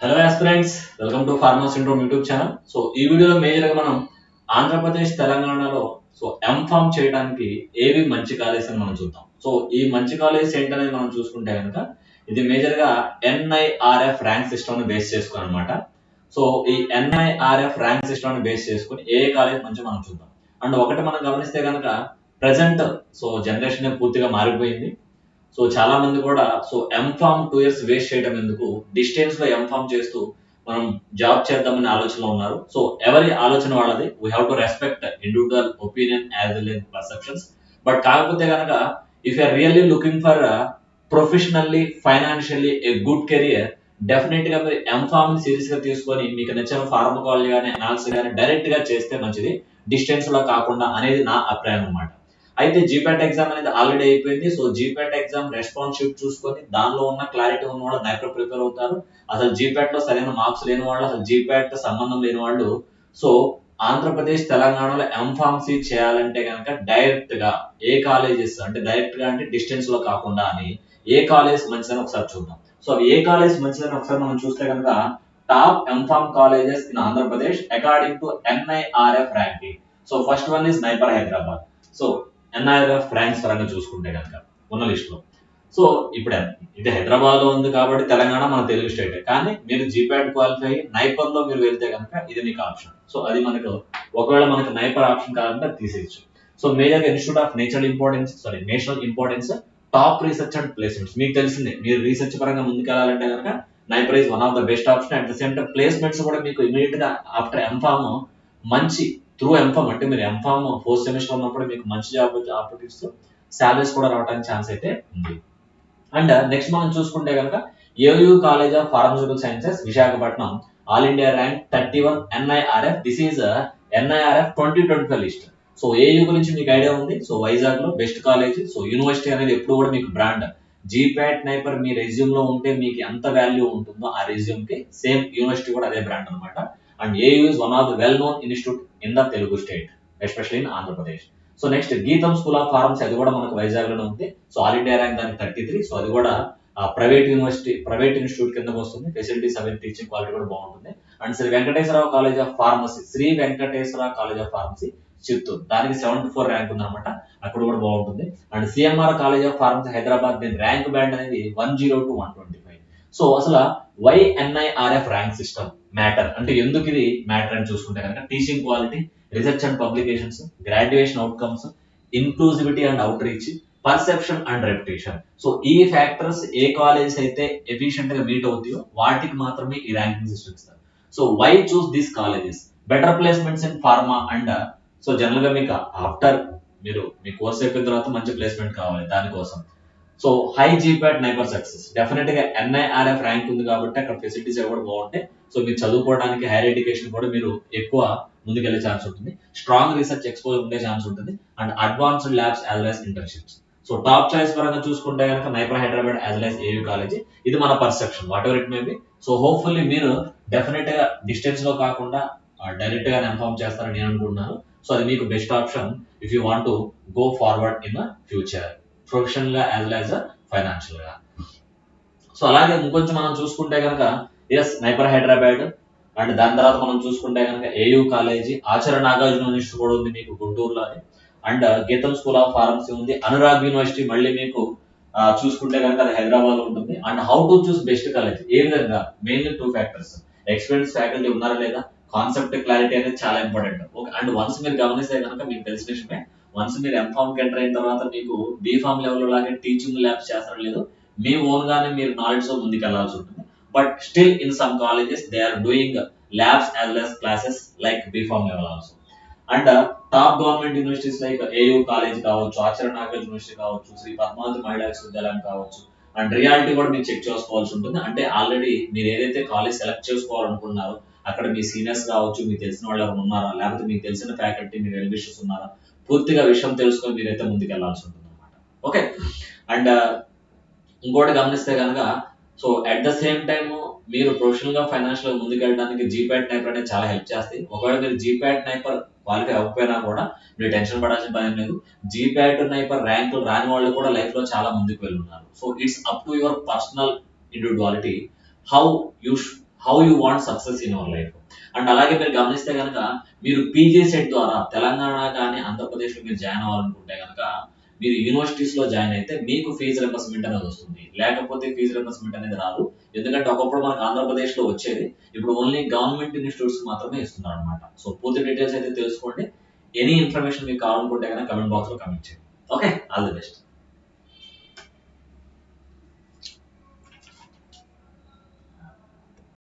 Hello aspirants, welcome to pharma syndrome YouTube channel. So ఈ వీడియోలో మేజర్గా మనం ఆంధ్రప్రదేశ్ తెలంగాణలో ఎంఫామ్ చేయడానికి ఏవి మంచి కాలేజ్ అని మనం చూద్దాం. సో ఈ మంచి కాలేజ్ ఏంటనేది మనం చూసుకుంటే కనుక ఇది మేజర్గా NIRF ర్యాంక్ సిస్టమ్ ని బేస్ చేసుకుని అనమాట. సో ఈ NIRF ర్యాంక్ సిస్టమ్ ని బేస్ చేసుకుని ఏ కాలేజ్ మంచి మనం చూద్దాం. అండ్ ఒకటి మనం గమనిస్తే కనుక ప్రజెంట్ జనరేషన్ పూర్తిగా మారిపోయింది. సో చాలా మంది కూడా ఎంఫామ్ 2 years వేస్ట్ చేయడం ఎందుకు, డిస్టెన్స్ లో ఎంఫామ్ చేస్తూ మనం జాబ్ చేద్దామనే ఆలోచనలో ఉన్నారు. సో ఎవరి ఆలోచన వాళ్ళది. We have to respect individual opinion as well as perceptions. But కాకపోతే కనుక if you're really looking for professionally financially a good career, definite గా మీరు ఎంఫామ్ సీరియస్ గా తీసుకొని మీకు నచ్చిన ఫార్మకాలజీ కానీ అనాలిసిస్ కానీ డైరెక్ట్ గా చేస్తే మంచిది, డిస్టెన్స్ లో కాకుండా అనేది నా అభిప్రాయం అన్నమాట. అయితే జీపాట్ ఎగ్జామ్ అనేది ఆల్రెడీ అయిపోయింది. So GPAT exam response sheet చూసుకొని దానిలో ఉన్న క్లారిటీ ఉన్న వాళ్ళు నైపర్ ప్రిపేర్ అవుతారు. అసలు జీపాట్ లో సరైన మార్క్స్ లేని వాళ్ళు, అసలు జీపాట్ సంబంధం లేని వాళ్ళు సో ఆంధ్రప్రదేశ్ తెలంగాణలో ఎంఫార్మసీ చేయాలంటే కనుక డైరెక్ట్ గా ఏ కాలేజెస్ అంటే డైరెక్ట్ గా అంటే డిస్టెన్స్ లో కాకుండా అని ఏ కాలేజ్ మంచిదని ఒకసారి చూద్దాం. సో ఏ కాలేజ్ మంచిదని ఒకసారి మనం చూస్తే కనుక top MPharm colleges in Andhra Pradesh according to NIRF ranking. So first one is NIPER Hyderabad. So NIRF ranks పరంగా చూసుకుంటే కనుక ఉన్న లిస్ట్ లో సో ఇప్పుడు ఇది హైదరాబాద్ లో ఉంది కాబట్టి తెలంగాణ మన తెలుగు స్టేట్. కానీ మీరు జీపాట్ క్వాలిఫై అయ్యి నైపర్ లో మీరు వెళ్తే కనుక ఇది మీకు ఆప్షన్. సో అది మనకు ఒకవేళ మనకు నైపర్ ఆప్షన్ కావాలంటే అది తీసేయచ్చు. So major institute of national importance top research and placements మీకు తెలిసిందే. మీరు రీసెర్చ్ పరంగా ముందుకెళ్ళాలంటే కనుక NIPER is one of the best option. At the same time placements కూడా మీకు ఇమీడియట్ గా ఆఫ్టర్ ఎంఫామ్ మంచి త్రూ ఎంఫామ్ అంటే మీరు ఎంఫామ్ 4th సెమిస్టర్ ఉన్నప్పుడు మీకు మంచి జాబ్ ఆపర్చునిటీస్ సాలరీస్ కూడా రావడానికి ఛాన్స్ అయితే ఉంది. అండ్ నెక్స్ట్ మనం చూసుకుంటే కనుక AU college of pharmaceutical sciences Visakhapatnam all India rank 31 NIRF. This is NIRF 2025 list. So AU గురించి మీకు ఐడియా ఉంది. సో వైజాగ్ లో బెస్ట్ కాలేజ్. సో యూనివర్సిటీ అనేది ఎప్పుడు కూడా మీకు బ్రాండ్. జీపాట్ నైపర్ మీ రెజ్యూమ్ లో ఉంటే మీకు ఎంత వాల్యూ ఉంటుందో ఆ రెజ్యూమ్ కి సేమ్ యూనివర్సిటీ కూడా అదే బ్రాండ్ అనమాట. And AU is one of the well-known institute in the Telugu state, especially in Andhra Pradesh. So next గీతం స్కూల్ ఆఫ్ ఫార్మసీ అది కూడా మనకు వైజాగ్ లోనే ఉంది. సో ఆల్ ఇండియా ర్యాంక్ దానికి 33. సో అది కూడా ప్రైవేట్ ఇన్స్టిట్యూట్ కిందకి వస్తుంది. ఫెసిలిటీస్ అవి టీచింగ్ క్వాలిటీ కూడా బాగుంటుంది. And Shri Venkateswararao college of pharmacy Chittoor దానికి 74 ర్యాంక్ ఉంది అనమాట. అక్కడ కూడా బాగుంటుంది. And CMR college of pharmacy Hyderabad దీని ర్యాంక్ బ్యాండ్ అనేది 102 to 125. సో అసలు why NIRF rank system matter అంటే ఎందుకు ఇది మ్యాటర్ అని చూసుకుంటే కనుక teaching quality, research and publications, graduation outcomes, inclusivity and outreach, perception and reputation. So ఈ ఫ్యాక్టర్స్ ఏ కాలేజ్ అయితే ఎఫిషియెంట్ గా మీట్ అవుతాయో వాటికి మాత్రమే ఈ ర్యాంకింగ్ సిస్టమ్ ఇస్తారు. So why choose these colleges? Better placements in pharma and so general గా మీకు ఆఫ్టర్ మీరు మీ కోర్స్ అయిపోయిన తర్వాత మంచి ప్లేస్మెంట్ కావాలి దానికోసం. So high GPAT NIPER success definite గా NIRF ర్యాంక్ ఉంది కాబట్టి అక్కడ ఫెసిలిటీస్ కూడా బాగుంటాయి. సో మీరు చదువుకోవడానికి హైయర్ ఎడ్యుకేషన్ కూడా మీరు ఎక్కువ ముందుకెళ్లే ఛాన్స్ ఉంటుంది. స్ట్రాంగ్ రీసెర్చ్ ఎక్స్పోజర్ ఉండే ఛాన్స్ ఉంటుంది. And advanced labs as well as internships. So top choice పరంగా చూసుకుంటే కనుక NIPER Hyderabad as well as AU college. ఇది మన perception what ever it may be. So hopefully మీరు డెఫినెట్ గా డిస్టెన్స్ లో కాకుండా డైరెక్ట్ గా ఇన్ఫార్మ్ చేస్తారని నేను అనుకుంటున్నాను. సో అది మీకు best option if you want to go forward in the future, professional గా యాజ్ వెల్ యాజ్ ఫైనాన్షియల్ గా. సో అలాగే ఇంకొంచెం మనం చూసుకుంటే కనుక నైపర్ హైదరాబాద్ అండ్ దాని తర్వాత మనం చూసుకుంటే కనుక AU college, Acharya Nagarjuna university కూడా ఉంది మీకు గుంటూరులోని. అండ్ గీతం స్కూల్ ఆఫ్ ఫార్మసీ ఉంది. అనురాగ్ యూనివర్సిటీ మళ్ళీ మీకు చూసుకుంటే కనుక అది హైదరాబాద్ లో ఉంటుంది. And how to choose best college ఏ విధంగా? Mainly 2 factors. ఎక్స్పీరియన్స్ ఫ్యాకల్టీ ఉన్నారా లేదా, కాన్సెప్ట్ క్లారిటీ అనేది చాలా ఇంపార్టెంట్. ఓకే, అండ్ వన్స్ మీరు గమనిస్తే కనుక మీకు తెలిసిన విషయమే, వన్స్ మీరు ఎంఫామ్ కి ఎంటర్ అయిన తర్వాత మీకు బీఫామ్ లెవెల్ లాగే టీచింగ్ ల్యాబ్స్ చేస్తారో లేదు, మీ ఓన్ గానే మీరు నాలెడ్జ్ తో ముందుకు వెళ్ళాల్సి ఉంటుంది. But still in some colleges they are doing labs as well as classes like B Pharm level also. And top government universities like AU college కావచ్చు, ఆచార్య నాగార్జున యూనివర్సిటీ కావచ్చు, శ్రీ పద్మావతి మహిళా విశ్వవిద్యాలయం కావచ్చు. అండ్ రియాలిటీ కూడా మీరు చెక్ చేసుకోవాల్సి ఉంటుంది. అంటే ఆల్రెడీ మీరు ఏదైతే కాలేజ్ సెలెక్ట్ చేసుకోవాలనుకున్నారో అక్కడ మీ సీనియర్స్ కావచ్చు, మీకు తెలిసిన వాళ్ళు ఎవరు ఉన్నారా, లేకపోతే మీకు తెలిసిన ఫ్యాకల్టీ మీ వెల్ విషర్స్ ఉన్నారా, పూర్తిగా విషయం తెలుసుకొని మీరైతే ముందుకు వెళ్ళాల్సి ఉంటుంది అనమాట. ఓకే, అండ్ ఇంకోటి గమనిస్తే కనుక so at the same time మీరు ప్రొఫెషనల్ గా ఫైనాన్షియల్ గా ముందుకెళ్ళడానికి జీపాట్ నైపర్ అనేది చాలా హెల్ప్ చేస్తాయి. ఒకవేళ మీరు జీపాట్ నైపర్ క్వాలిఫై అవ్వకపోయినా కూడా మీరు టెన్షన్ పడాల్సిన పని లేదు. జీపాట్ నైపర్ ర్యాంకులు రాని వాళ్ళు కూడా లైఫ్ లో చాలా ముందుకు వెళ్ళున్నారు. So it's up to your personal individuality how you how you want success in your life. And అలాగే మీరు గమనిస్తే కనుక మీరు పీజీ సెట్ ద్వారా తెలంగాణ కానీ ఆంధ్రప్రదేశ్లో మీరు జాయిన్ అవ్వాలనుకుంటే కనుక మీరు యూనివర్సిటీస్ లో జాయిన్ అయితే మీకు ఫీజు రింబర్స్మెంట్ అనేది వస్తుంది, లేకపోతే ఫీజు రింబర్స్మెంట్ అనేది రాదు. ఎందుకంటే ఒకప్పుడు మనకు ఆంధ్రప్రదేశ్ లో వచ్చేది, ఇప్పుడు ఓన్లీ గవర్నమెంట్ ఇన్స్టిట్యూట్స్ మాత్రమే ఇస్తున్నారు అనమాట. సో పూర్తి డీటెయిల్స్ అయితే తెలుసుకోండి. ఎనీ ఇన్ఫర్మేషన్ మీకు కావాలనుకుంటే కనుక కమెంట్ బాక్స్ లో కమెంట్ చేయండి. Okay, all the best.